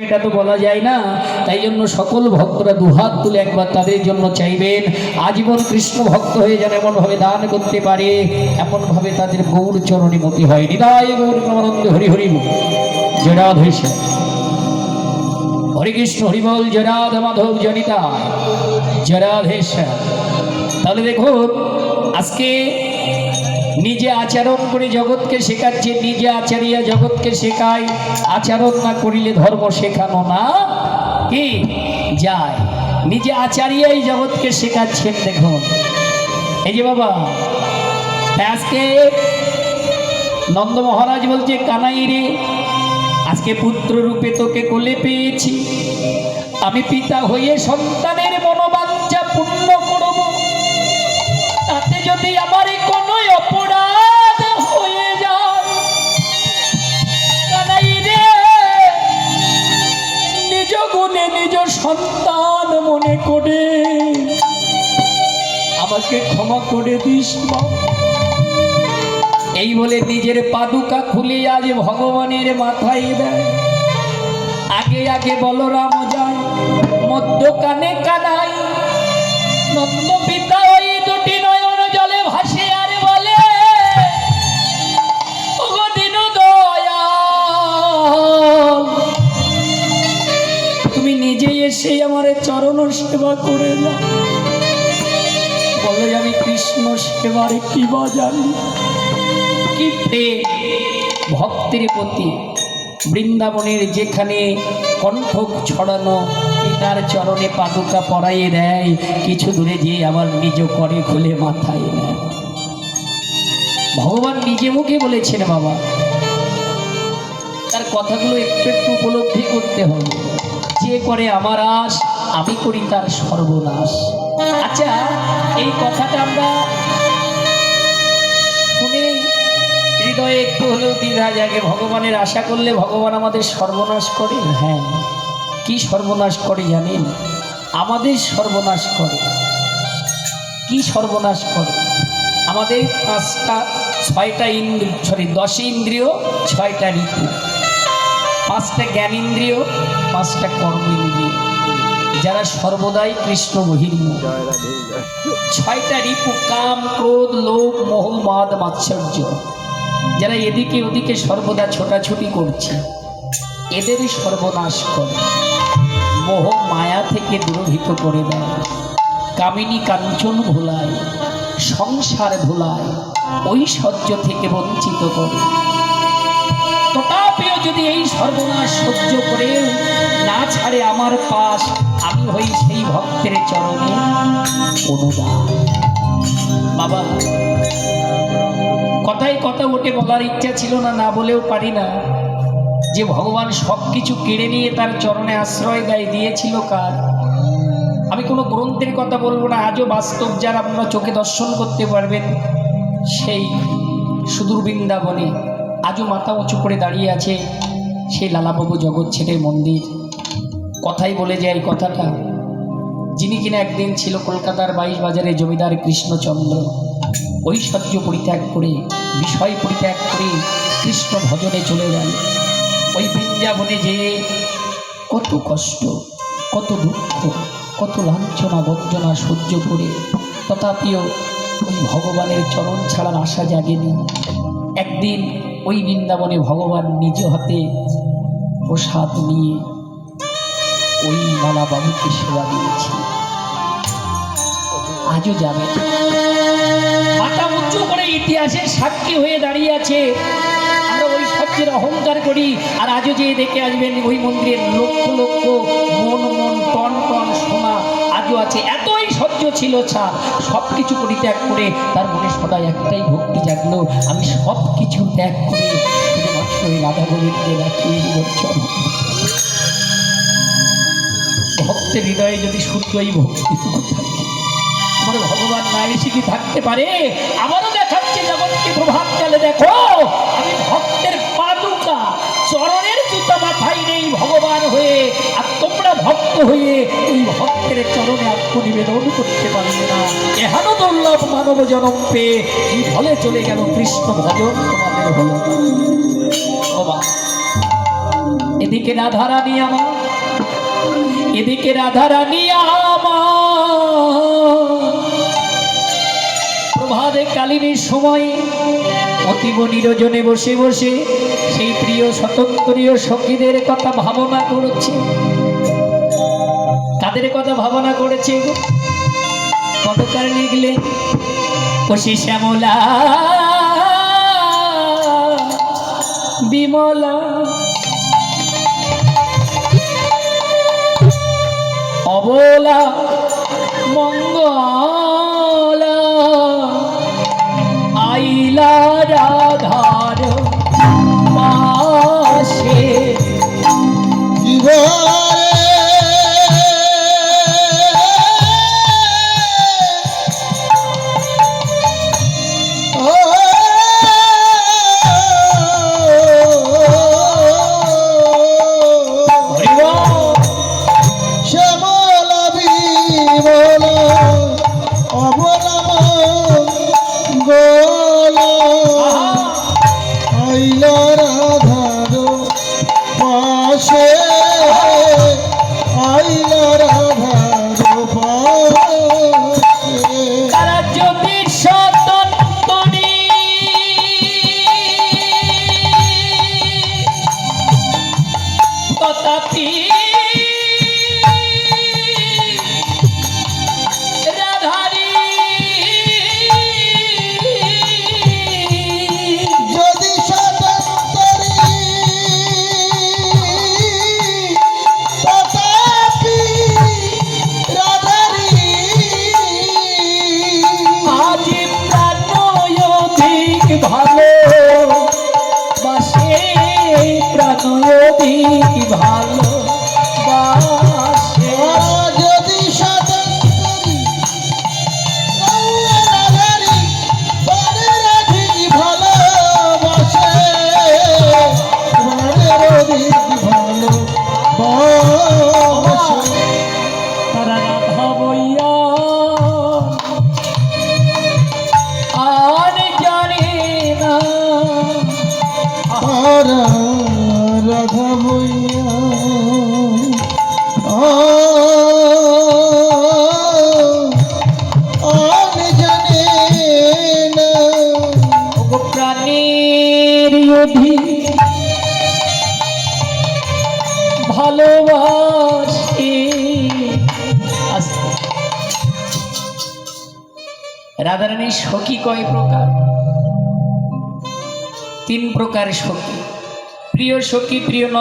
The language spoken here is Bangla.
এটা তো বলা যায় না, তাই জন্য সকল ভক্তরা দুহাত তুলে একবার তাদের জন্য চাইবেন আজীবন কৃষ্ণ ভক্ত হয়ে যেন এমন ভাবে দান করতে পারে, এমন ভাবে তাদের গৌর চরণে মতি হয়। হৃদয় গৌর প্রেমানন্দ হরি হরি জয় রাধেশ্যাম, হরে কৃষ্ণ হরি বল, জয় রাধা মাধব জনিতা, জয় রাধেশ্যাম। তাহলে দেখুন আজকে নিজে আচরণ করে জগৎকে শেখাচ্ছে, নিজে আচারিয়া জগৎকে শেখায়। আচরণ না করিলে ধর্ম শেখানো না কি যায়, নিজে আচারিয়াই জগৎকে শেখাচ্ছেন। দেখুন এই যে বাবা, আজকে নন্দ মহারাজ বলছে কানাই রে, আজকে পুত্র রূপে তোকে কোলে পেয়েছি, আমি পিতা হয়ে সন্তানের মনোবাঞ্ছা পূর্ণ করব, তাতে যদি আমার কোনো অপরাধ হয়ে যায়, কানাই রে নিজ গুণে নিজ সন্তান মনে করে আমাকে ক্ষমা করে দিস। এই বলে নিজের পাদুকা খুলে আজ ভগবানের মাথায় দেয়। আগে আগে বলরাম যায়, মধ্যখানে কানাই, নন্দ পিতা ওই দুটি নয়ন জলে ভাসে আর বলে, ওগো দীন দয়াল, তুমি নিজে এসে আমার চরণ সেবা করে না। বলে আমি কৃষ্ণ সেবার কি বা জানি, কি প্রেম ভক্তের প্রতি। বৃন্দাবনের যেখানে কণ্ঠ ছড়ানো পিতার চরণে পাদুকা পরাইয়ে দেয়, কিছু দূরে যে আমার নিজ করে খুলে মাথায় নেয়। ভগবান নিজে মুখে বলেছেন বাবা, তার কথাগুলো একটু একটু উপলব্ধি করতে হবে। যে করে আমার আশ, আমি করি তার সর্বনাশ। আচ্ছা, এই কথাটা আমরা শুনে হৃদয়ে একটু হলেও দ্বিধা জাগে। ভগবানের আশা করলে ভগবান আমাদের সর্বনাশ করে? হ্যাঁ, কি সর্বনাশ করে জানেন? আমাদের সর্বনাশ করে। কি সর্বনাশ করে? আমাদের 10টা ইন্দ্রিয়, 6টা ঋতু, 5টা জ্ঞানেন্দ্রিয়, 5টা কর্মেন্দ্রিয়, যারা সর্বদাই কৃষ্ণ বহির্মুখ। 6টা রিপু, কাম ক্রোধ লোভ মোহ মাদ মাৎসর্য, যারা এদিকে ওদিকে সর্বদা ছোটাছুটি করছে, এদেরই সর্বনাশ করে। মোহ মায়া থেকে দূরভীত করে দেয়, কামিনী কাঞ্চন ভোলায়, সংসার ভোলায়, ঐশ্বর্য থেকে বঞ্চিত করে। তথাপিও যদি এই সর্বনাশ সহ্য করে না ছাড়ে আমার পাশ, আমি হই সেই ভক্তের চরণে অনুদান। বাবা, কথায় কথা ওঠে, বলার ইচ্ছা ছিল না, না বলেও পারি না, যে ভগবান সব কিছু কেড়ে নিয়ে তার চরণে আশ্রয় দেয়, দিয়েছিল কার? আমি কোনো গ্রন্থের কথা বলবো না, আজও বাস্তব যার আপনারা চোখে দর্শন করতে পারবেন, সেই সুদূর বৃন্দাবনে আজও মাথা উঁচু করে দাঁড়িয়ে আছে সেই লালাবাবু জগৎ ছেড়ে মন্দির। কথাই বলে যায় কথাটা, যিনি কিনা একদিন ছিল কলকাতার 22 বাজারে জমিদার কৃষ্ণচন্দ্র, ঐশ্বর্য পরিত্যাগ করে, বিষয় পরিত্যাগ করে কৃষ্ণ ভজনে চলে যান। ওই বৃন্দাবনে যে কত কষ্ট, কত দুঃখ, কত লাঞ্ছনা বঞ্চনা সহ্য করে, তথাপিও ওই ভগবানের চরণ ছাড়ার আশা জাগেনি। একদিন ওই বৃন্দাবনে ভগবান নিজ হাতে প্রসাদ নিয়ে ওই লালাবাবুকে সেবা দিয়েছে। আজও যাবে, মাথা উঁচু করে ইতিহাসের সাক্ষী হয়ে দাঁড়িয়ে আছে। আমরা ওই সত্যের অহংকার করি, আর আজও যে দেখে আসবেন ওই মন্দিরের লক্ষ লক্ষ মন মন টন টন সোনা আজও আছে। এতই সহ্য ছিল ছাড়, সব কিছু পরিত্যাগ করে তার মনে সদা একটাই ভক্তি জাগলো, আমি সব কিছু ত্যাগ করে শুধুমাত্র ওই রাধা গোবিন্দের রাখি চরণ। ভক্তের হৃদয়ে যদি শুদ্ধই ভক্তি থাকে, আমার ভগবান না এসে কি থাকতে পারে? আমারও দেখাচ্ছে জগৎকে প্রভাত কালে, দেখো আমি ভক্তের পাদুকা চরণের জুতা মাথায় নেই ভগবান হয়ে, আর তোমরা ভক্ত হয়ে ওই ভক্তের চরণে আত্মনিবেদন করতে পারবে না। এহানো দুর্লভ মানব জনম পেয়ে এই ফলে চলে গেল কৃষ্ণ ভজন তোমাদের হলো। এদিকে রাধারানী আমার, এদিকে রাধারানী আমার। প্রভাতে কালিনীর সময় অতীব নিরজনে বসে বসে সেই প্রিয় স্বতন্ত্রীয় সখীদের কথা ভাবনা করেছে। তাদের কথা ভাবনা করেছে। পদকার লিখলে কষি শ্যামলা বিমলা অবলা মঙ্গলা আইলা রাধার পাশে। রাধারানীর সখী কয় প্রকার? 3 প্রকার সখী। প্রিয় সখী, প্রিয় নন্দ